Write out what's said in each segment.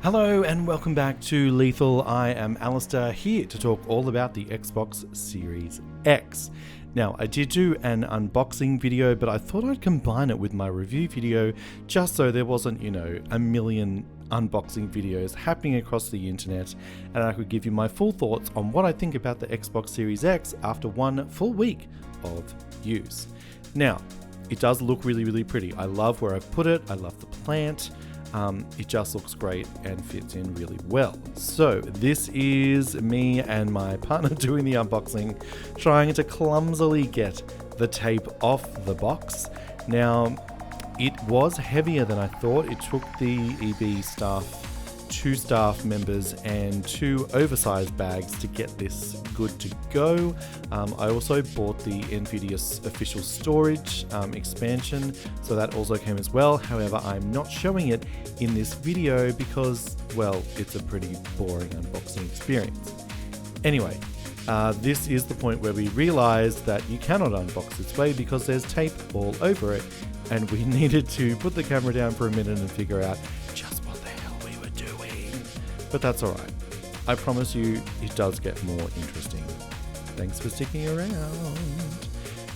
Hello and welcome back to Lethal. I am Alistair, here to talk all about the Xbox Series X. Now, I did do an unboxing video, but I thought I'd combine it with my review video just so there wasn't, a million unboxing videos happening across the internet, and I could give you my full thoughts on what I think about the Xbox Series X after one full week of use. Now, it does look really pretty. I love where I've put it. I love the plant. It just looks great and fits in really well. So this is me and my partner doing the unboxing, trying to clumsily get the tape off the box. Now, it was heavier than I thought. It took the EB staff, 2 staff members and 2 oversized bags to get this good to go. I also bought the NVIDIA official storage expansion, so that also came as well. However, I'm not showing it in this video because, well, it's a pretty boring unboxing experience. Anyway, this is the point where we realized that you cannot unbox this way because there's tape all over it, and we needed to put the camera down for a minute and figure out just what the hell we were doing. But that's alright. I promise you it does get more interesting. Thanks for sticking around.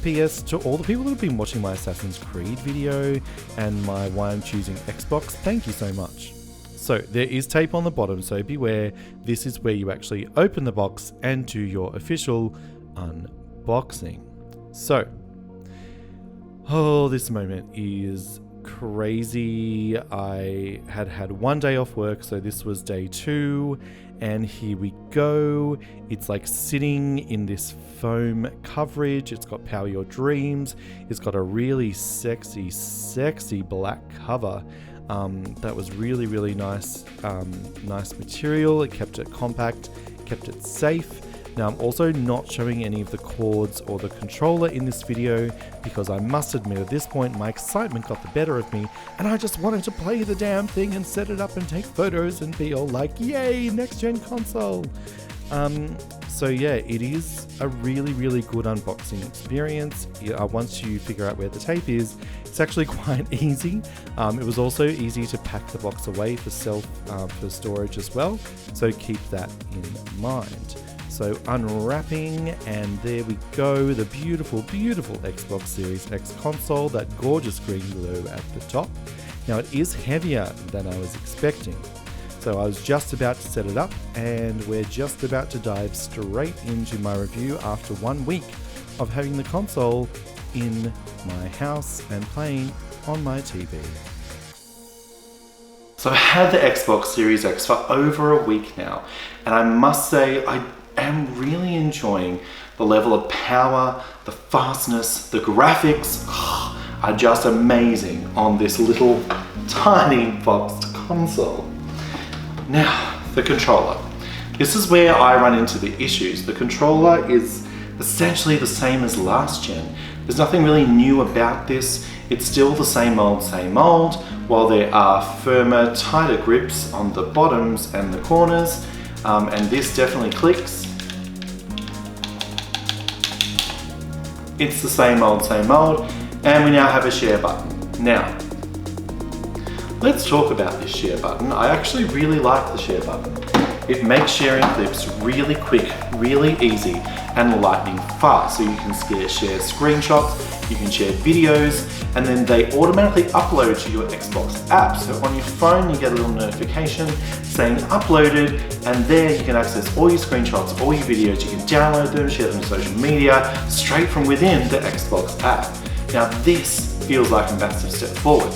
P.S. to all the people that have been watching my Assassin's Creed video and my why I'm choosing Xbox, thank you so much. So there is tape on the bottom, so beware. This is where you actually open the box and do your official unboxing. So, this moment is crazy. I had one day off work, so this was day 2, and here we go. It's like sitting in this foam coverage. It's got Power Your Dreams. It's got a really sexy black cover. That was really nice material. It kept it compact, kept it safe. Now, I'm also not showing any of the cords or the controller in this video because I must admit at this point my excitement got the better of me and I just wanted to play the damn thing and set it up and take photos and be all like, yay, next gen console. So yeah, it is a really good unboxing experience. Once you figure out where the tape is, it's actually quite easy. It was also easy to pack the box away for for storage as well, so keep that in mind. So unwrapping, and there we go, the beautiful Xbox Series X console, that gorgeous green glow at the top. Now it is heavier than I was expecting. So I was just about to set it up, and we're just about to dive straight into my review after 1 week of having the console in my house and playing on my TV. So I've had the Xbox Series X for over a week now, and I must say I am really enjoying the level of power, the fastness, the graphics are just amazing on this little tiny boxed console. Now, the controller. This is where I run into the issues. The controller is essentially the same as last gen. There's nothing really new about this. It's still the same old, while there are firmer, tighter grips on the bottoms and the corners, and this definitely clicks. It's the same old, and we now have a share button. Now, let's talk about this share button. I actually really like the share button. It makes sharing clips really quick, really easy, and lightning fast. So you can share screenshots, you can share videos, and then they automatically upload to your Xbox app. So on your phone, you get a little notification saying uploaded, and there you can access all your screenshots, all your videos. You can download them, share them on social media, straight from within the Xbox app. Now this feels like a massive step forward.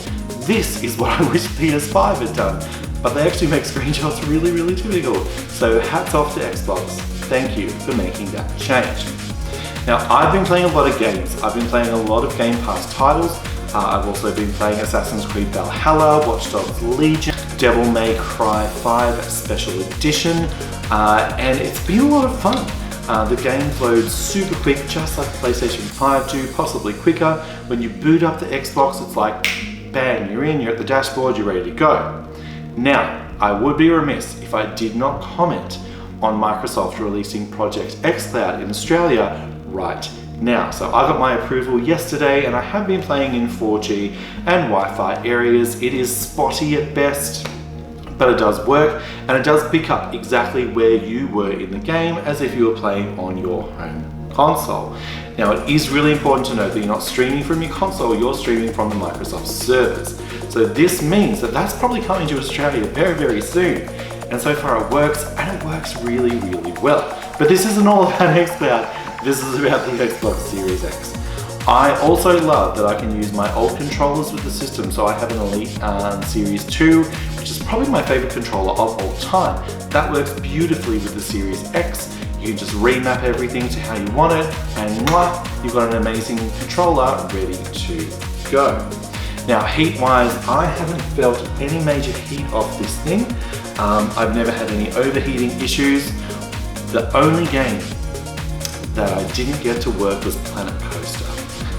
This is what I wish PS5 had done, but they actually make screenshots really difficult. So hats off to Xbox. Thank you for making that change. Now, I've been playing a lot of games. I've been playing a lot of Game Pass titles. I've also been playing Assassin's Creed Valhalla, Watch Dogs Legion, Devil May Cry 5 Special Edition, and it's been a lot of fun. The game loads super quick, just like PlayStation 5 do, possibly quicker. When you boot up the Xbox, it's like, bang, you're in, you're at the dashboard, you're ready to go. Now, I would be remiss if I did not comment on Microsoft releasing Project xCloud in Australia right now. So I got my approval yesterday, and I have been playing in 4G and Wi-Fi areas. It is spotty at best, but it does work, and it does pick up exactly where you were in the game as if you were playing on your home console. Now, it is really important to note that you're not streaming from your console, you're streaming from the Microsoft servers. So this means that that's probably coming to Australia very, very soon. And so far it works, and it works really, really well. But this isn't all about xCloud, this is about the Xbox Series X. I also love that I can use my old controllers with the system. So I have an Elite Series 2, which is probably my favorite controller of all time. That works beautifully with the Series X. You can just remap everything to how you want it, and mwah, you've got an amazing controller ready to go. Now, heat-wise, I haven't felt any major heat off this thing. I've never had any overheating issues. The only game that I didn't get to work was Planet Coaster.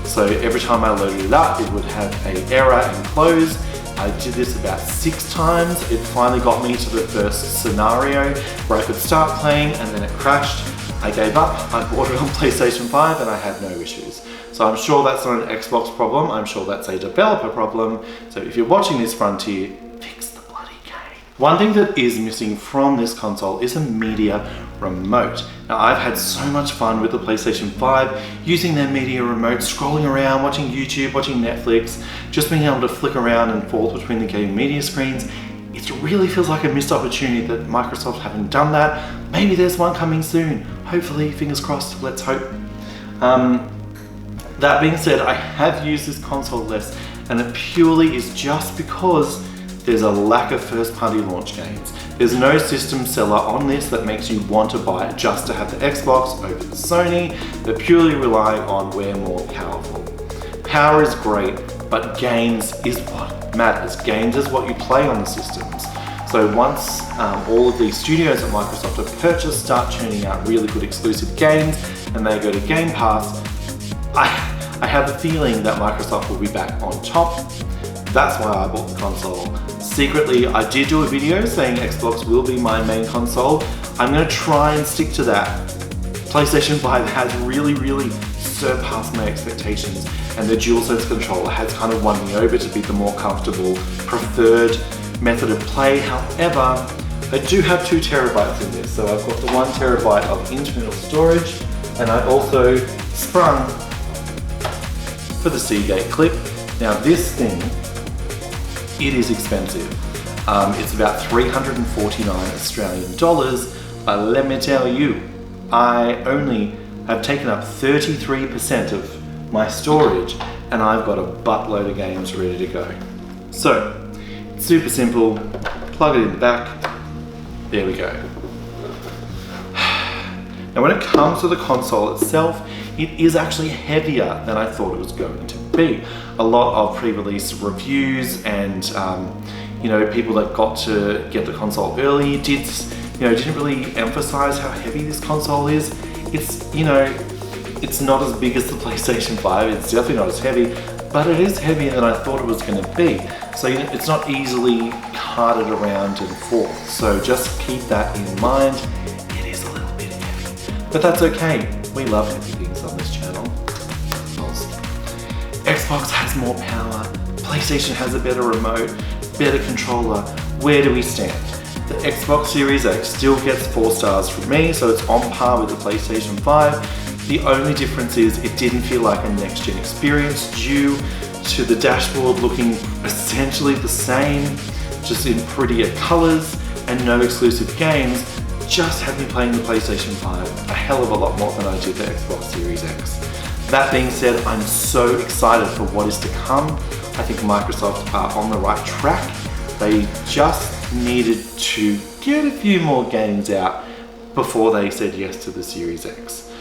So every time I loaded it up, it would have an error and close. I did this about 6 times. It finally got me to the first scenario where I could start playing, and then it crashed. I gave up, I bought it on PlayStation 5, and I had no issues. So I'm sure that's not an Xbox problem, I'm sure that's a developer problem. So if you're watching this, Frontier, fix the bloody game. One thing that is missing from this console is a media remote. Now, I've had so much fun with the PlayStation 5 using their media remote, scrolling around, watching YouTube, watching Netflix, just being able to flick around and forth between the game media screens. It really feels like a missed opportunity that Microsoft haven't done that. Maybe there's one coming soon. Hopefully, fingers crossed, let's hope. That being said, I have used this console less, and it purely is just because there's a lack of first-party launch games. There's no system seller on this that makes you want to buy it just to have the Xbox over the Sony. They're purely relying on we're more powerful. Power is great, but games is what matters. Games is what you play on the systems. So once all of these studios that Microsoft have purchased start churning out really good exclusive games, and they go to Game Pass, I have a feeling that Microsoft will be back on top. That's why I bought the console. Secretly, I did do a video saying Xbox will be my main console. I'm going to try and stick to that. PlayStation 5 has really, really surpassed my expectations, and the DualSense controller has kind of won me over to be the more comfortable, preferred method of play. However, I do have 2 terabytes in this, so I've got the 1 terabyte of internal storage, and I also sprung for the Seagate clip. Now this thing, it is expensive. It's about 349 Australian dollars, but let me tell you, I only have taken up 33% of my storage, and I've got a buttload of games ready to go. So, it's super simple, plug it in the back, there we go. Now when it comes to the console itself, it is actually heavier than I thought it was going to be. A lot of pre-release reviews and people that got to get the console early didn't really emphasize how heavy this console is. It's not as big as the PlayStation 5, it's definitely not as heavy, but it is heavier than I thought it was going to be. So it's not easily carted around and forth. So just keep that in mind. It is a little bit heavy, but that's okay. We love heavy things on this channel. Xbox has more power, PlayStation has a better remote, better controller. Where do we stand? The Xbox Series X still gets 4 stars from me, so it's on par with the PlayStation 5. The only difference is it didn't feel like a next-gen experience due to the dashboard looking essentially the same, just in prettier colors and no exclusive games. Just had me playing the PlayStation 5 a hell of a lot more than I did the Xbox Series X. That being said, I'm so excited for what is to come. I think Microsoft are on the right track. They just needed to get a few more games out before they said yes to the Series X.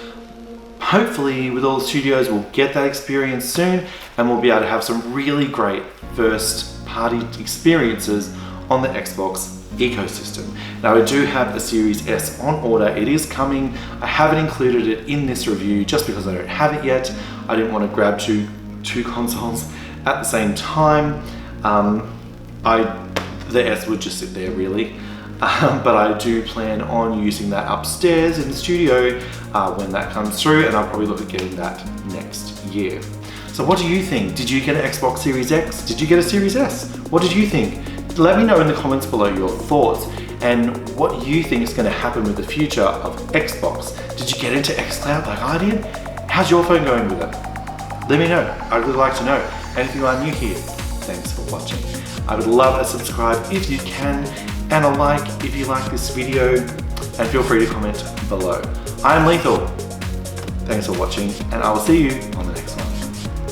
Hopefully, with all the studios, we'll get that experience soon, and we'll be able to have some really great first-party experiences on the Xbox ecosystem. Now, I do have a Series S on order. It is coming. I haven't included it in this review just because I don't have it yet. I didn't want to grab two consoles at the same time. The S would just sit there really. But I do plan on using that upstairs in the studio when that comes through, and I'll probably look at getting that next year. So what do you think? Did you get an Xbox Series X? Did you get a Series S? What did you think? Let me know in the comments below your thoughts and what you think is going to happen with the future of Xbox. Did you get into xCloud like I did? How's your phone going with it? Let me know. I'd really like to know. And if you are new here, thanks for watching. I would love a subscribe if you can, and a like if you like this video, and feel free to comment below. I'm Lethal. Thanks for watching, and I will see you on the next one.